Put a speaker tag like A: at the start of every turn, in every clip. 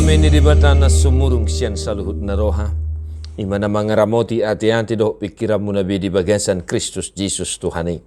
A: Amin di batana sumurung sian saluhut naroha. Imana mangaramoti ati-ati do pikiranmu nabi di bagasan Kristus Yesus Tuhani.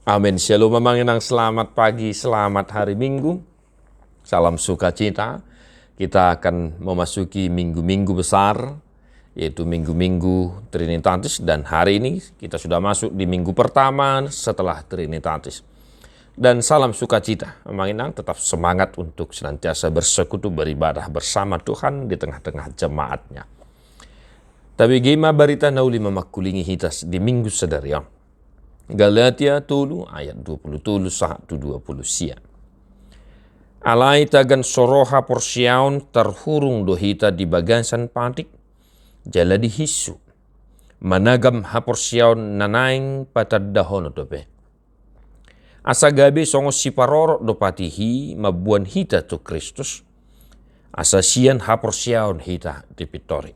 A: Amin. Shalom memanginang selamat pagi, selamat hari Minggu. Salam sukacita. Kita akan memasuki minggu-minggu besar, yaitu minggu-minggu Trinitatis. Dan hari ini kita sudah masuk di minggu pertama setelah Trinitatis. Dan salam sukacita, memanginang tetap semangat untuk senantiasa bersekutu beribadah bersama Tuhan di tengah-tengah jemaatnya. Tapi gima barita nauli memakulingi hitas di minggu sedarian. Galatia tulu ayat 20 tulu 1-20 sia. Alai tagan soroha porsiaun terhurung dohita di bagasan patik jala di hisu. Managam haporsiaun nanaing patadahono dobe. Asa gabe songo siparoro do patihi mabuan hita tu Kristus. Asa sian haporsiaun hita di pitori.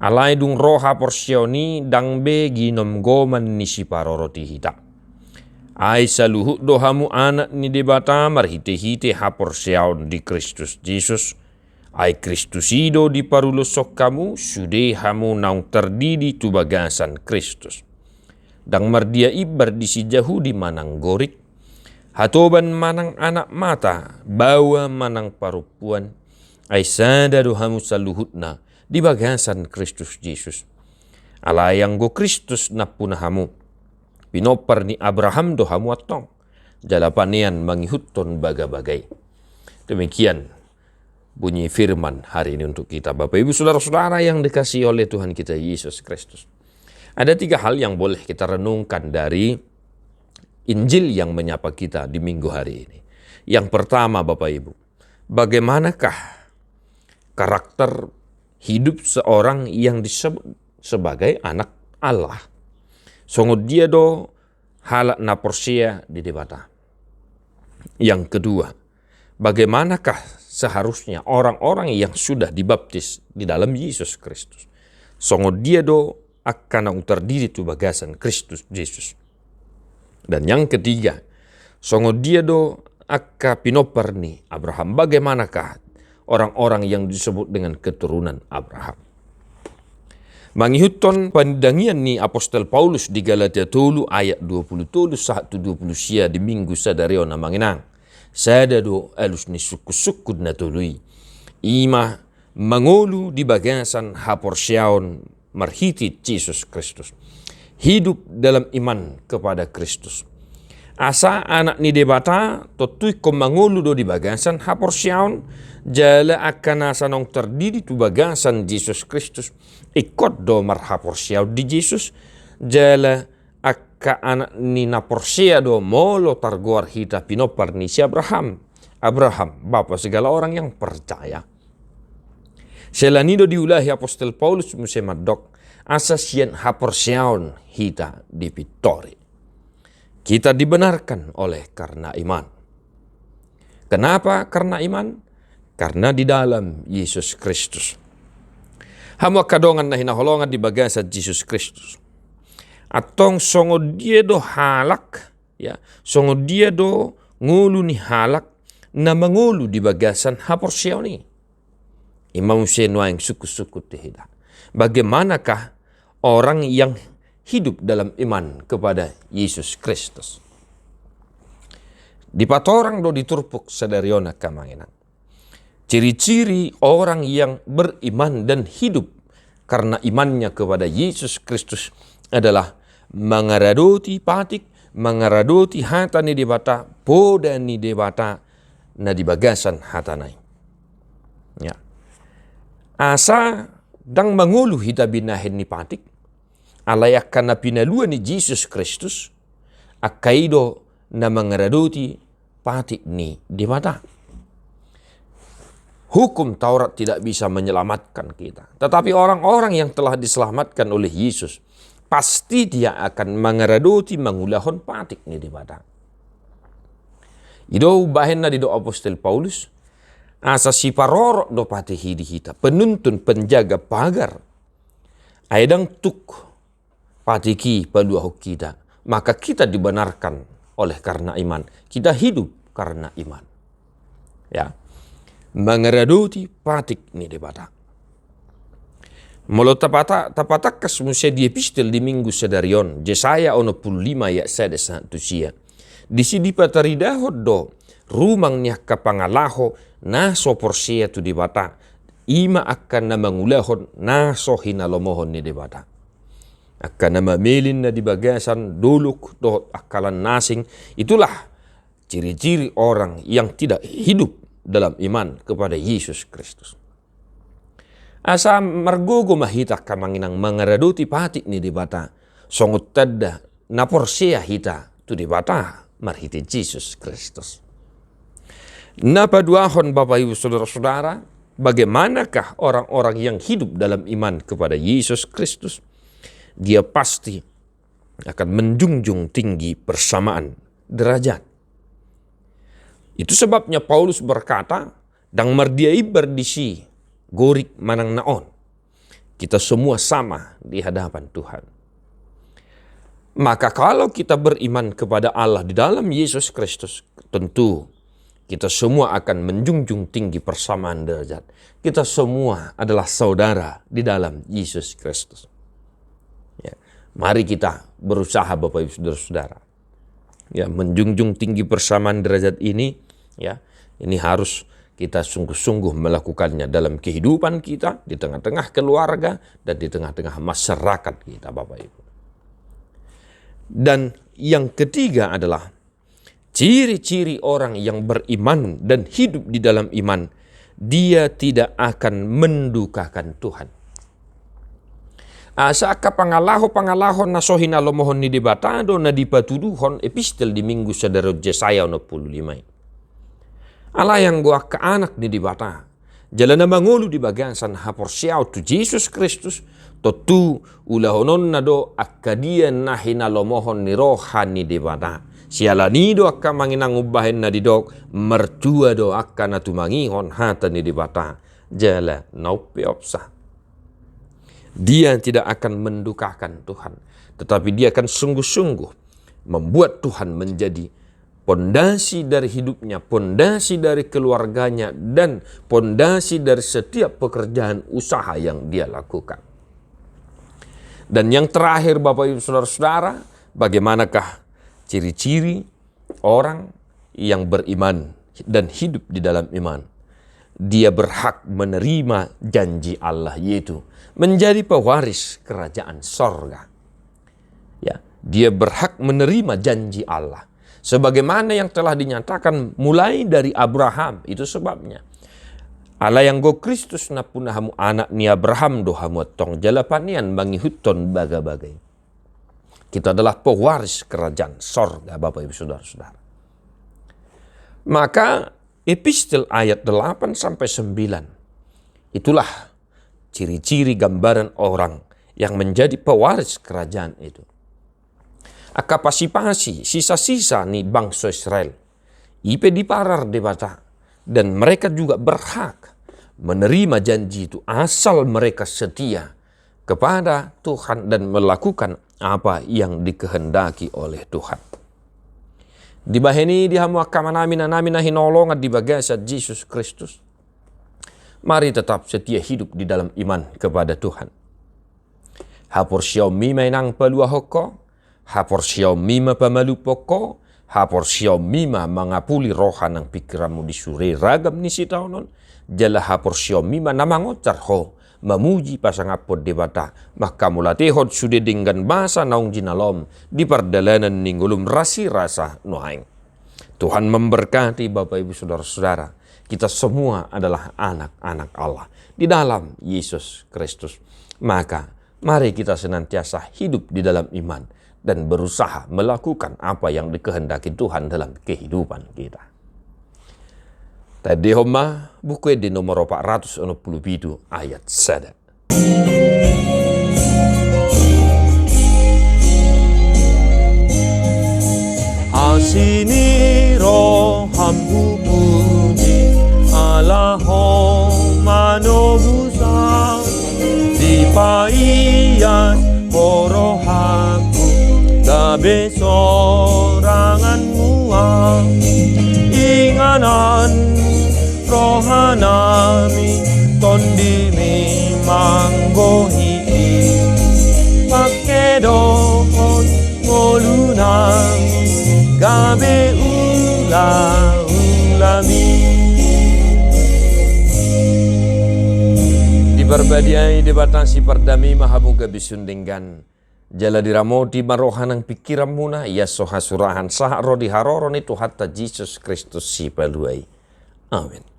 A: Alai dung roh haporsiauni dangbe ginom goman ni siparoro ti hita. Ai saluhut dohamu anak ni debata marhite-hite haporsiaun di Kristus Jesus. Ai Kristusido di parulosok kamu sude hamu naung terdidi tu bagasan Kristus. Dang mardia ibar di si jahu di manang gorik, hatoban manang anak mata, bawa manang parupuan, ay sada dohamu saluhutna di bagasan Kristus Yesus. Alayang go Kristus na punahamu, pinopar ni Abraham dohamu atong, jalapanian mangihutton baga-bagay. Demikian bunyi firman hari ini untuk kita, Bapak Ibu Saudara-saudara yang dikasihi oleh Tuhan kita Yesus Kristus. Ada 3 hal yang boleh kita renungkan dari Injil yang menyapa kita di minggu hari ini. Yang pertama, Bapak Ibu, bagaimanakah karakter hidup seorang yang disebut sebagai anak Allah? Sungguh dia do halak naporsia di debata. Yang kedua, bagaimanakah seharusnya orang-orang yang sudah dibaptis di dalam Yesus Kristus? Sungguh dia do akan terdiri tu bagasan Kristus Yesus. Dan yang ketiga, songo dia do akka pinopar ni Abraham. Bagaimanakah orang-orang yang disebut dengan keturunan Abraham? Mangihuton pandangian ni Apostol Paulus di Galatia tulu ayat 20 tulu 1-20 sia di minggu sadario na manginang. Sada do alus ni suku-sukud na tului. Ima mangolu di bagasan haporsiaon marhiti Yesus Kristus. Hidup dalam iman kepada Kristus. Asa anak ni debata totui komangulu do di bagasan haporsiaun jala akan asanong terdiri tu bagasan Yesus Kristus ikut do marhaporsiaun di Yesus jala akka anak ni naporsia do molo targuar hita pinopar ni si Abraham bapa segala orang yang percaya. Selanido diulahi Apostol Paulus musemadok asasian haporsiaun hita di pitori. Kita dibenarkan oleh karena iman. Kenapa karena iman? Karena di dalam Yesus Kristus. Hamu kadongan na hinaholongan di bagasan Yesus Kristus. Atong songo dia do halak, ya, songo dia do ngulu ni halak na mangulu di bagasan haporsiaun ni. Imam senwa yang suku-suku tehida. Bagaimanakah orang yang hidup dalam iman kepada Yesus Kristus? Di patorang do diturpuk sadariona kamanginang. Ciri-ciri orang yang beriman dan hidup karena imannya kepada Yesus Kristus adalah mangaradoti patik, mangaradoti hata ni debata, poda ni debata na di bagasan hatanai. Ya. Asa dang mangulu hita binahin ni patik, alayakan na pinaluan ni Jesus Kristus, akaido na mangaradoti patik ni di mata. Hukum Taurat tidak bisa menyelamatkan kita. Tetapi orang-orang yang telah diselamatkan oleh Yesus, pasti dia akan mangaradoti mangulahon patik ni di mata. Ido bahen na di do Apostol Paulus, asa si paroro do patihi di hita, penuntun penjaga pagar. Aidang tuk patiki paluahuk kita, maka kita dibenarkan oleh karena iman. Kita hidup karena iman. Ya. mangaradoti patik ni debata. Molo tapatakas musia di epistel di minggu sedarion, Jesaya ono 15 ya sedesa tusia. Di sidi pataridahod do, rumang niya kapangalaho na soporsia tu debata, ima akan na mangulahon na so hinalomohon ni debata. Akan na mamilin na di bagasan duluk do akalan nasing, itulah ciri-ciri orang yang tidak hidup dalam iman kepada Yesus Kristus. Asa margogo mahita kamanginang mangaraduti patik ni debata, songut tada na porsia hita tu debata marhiti Yesus Kristus. Napaduahon Bapak Ibu Saudara-saudara, bagaimanakah orang-orang yang hidup dalam iman kepada Yesus Kristus? Dia pasti akan menjunjung tinggi persamaan derajat. Itu sebabnya Paulus berkata, "Dang mardiai berdisi, gorik manang naon." Kita semua sama di hadapan Tuhan. Maka kalau kita beriman kepada Allah di dalam Yesus Kristus, tentu kita semua akan menjunjung tinggi persamaan derajat. Kita semua adalah saudara di dalam Yesus Kristus. Ya, mari kita berusaha Bapak Ibu Saudara-saudara. Ya, menjunjung tinggi persamaan derajat ini, ya, ini harus kita sungguh-sungguh melakukannya dalam kehidupan kita, di tengah-tengah keluarga, dan di tengah-tengah masyarakat kita Bapak Ibu. Dan yang ketiga adalah ciri-ciri orang yang beriman dan hidup di dalam iman. Dia tidak akan mendukakan Tuhan. Asaka pangalaho na sohina lomohon ni debatado na dipatuduhon epistel di minggu sadaro Jesaya 15. Allah yang gua ke anak ni dibata. Jalan na mangulu di bagian san hapor siyaw tu Jesus Kristus. Totu ulahonon na do akadian na hinalomohon ni rohan ni debata. Siala nido akka manginang ubahin na didok, mertua do akka na tumangihon hata ni debata. Jala naupiopsa. Dia tidak akan mendukakan Tuhan, tetapi dia akan sungguh-sungguh membuat Tuhan menjadi pondasi dari hidupnya, pondasi dari keluarganya, dan pondasi dari setiap pekerjaan usaha yang dia lakukan. Dan yang terakhir Bapak Ibu Saudara-saudara, bagaimanakah ciri-ciri orang yang beriman dan hidup di dalam iman? Dia berhak menerima janji Allah, yaitu menjadi pewaris kerajaan sorga. Ya, dia berhak menerima janji Allah. Sebagaimana yang telah dinyatakan mulai dari Abraham, itu sebabnya. Allah yang go Kristus na punahamu anak ni Abraham dohamu tong jalapanian mangihuton baga-bagai. Kita adalah pewaris kerajaan sorga Bapak Ibu Saudara-saudara. Maka epistel ayat 8-9 itulah ciri-ciri gambaran orang yang menjadi pewaris kerajaan itu. Akapasipasi sisa-sisa ni bangsa Israel ipe diparar debata, dan mereka juga berhak menerima janji itu asal mereka setia kepada Tuhan dan melakukan apa yang dikehendaki oleh Tuhan. Di baheni dihamu akamanamina namina hinolongan di bagasa Yesus Kristus. Mari tetap setia hidup di dalam iman kepada Tuhan. Hapor siyaw mima inang palua hoko, hapor siyaw mima pamalu poko, hapor siyaw mima mangapuli rohan ng pikiranmu di suri ragam ni sitaunon, jala hapor siyaw mima namangotar ho, mamuji pasangapod debata, makamulatihod sudedinggan basa naung jinalom, di pardalanan ninggulum rasi-rasa nuhaing. Tuhan memberkati Bapak Ibu Saudara-saudara. Kita semua adalah anak-anak Allah di dalam Yesus Kristus. Maka mari kita senantiasa hidup di dalam iman dan berusaha melakukan apa yang dikehendaki Tuhan dalam kehidupan kita. Tadi homa buku di nomor 467 ayat 1.
B: Asini roham puji Allaho manobusa di paian porohaku dabe sorangan muang inganan rohanami tondi manggohi pakedohon ngolunami gabe ulami.
A: Diberbadiai dibatasi perdami mahamuga bisundinggan. Jala diramoti marohanang pikiran muna ya soha surahan sah rodi haroron itu hatta Jesus Kristus si paluai. Amin.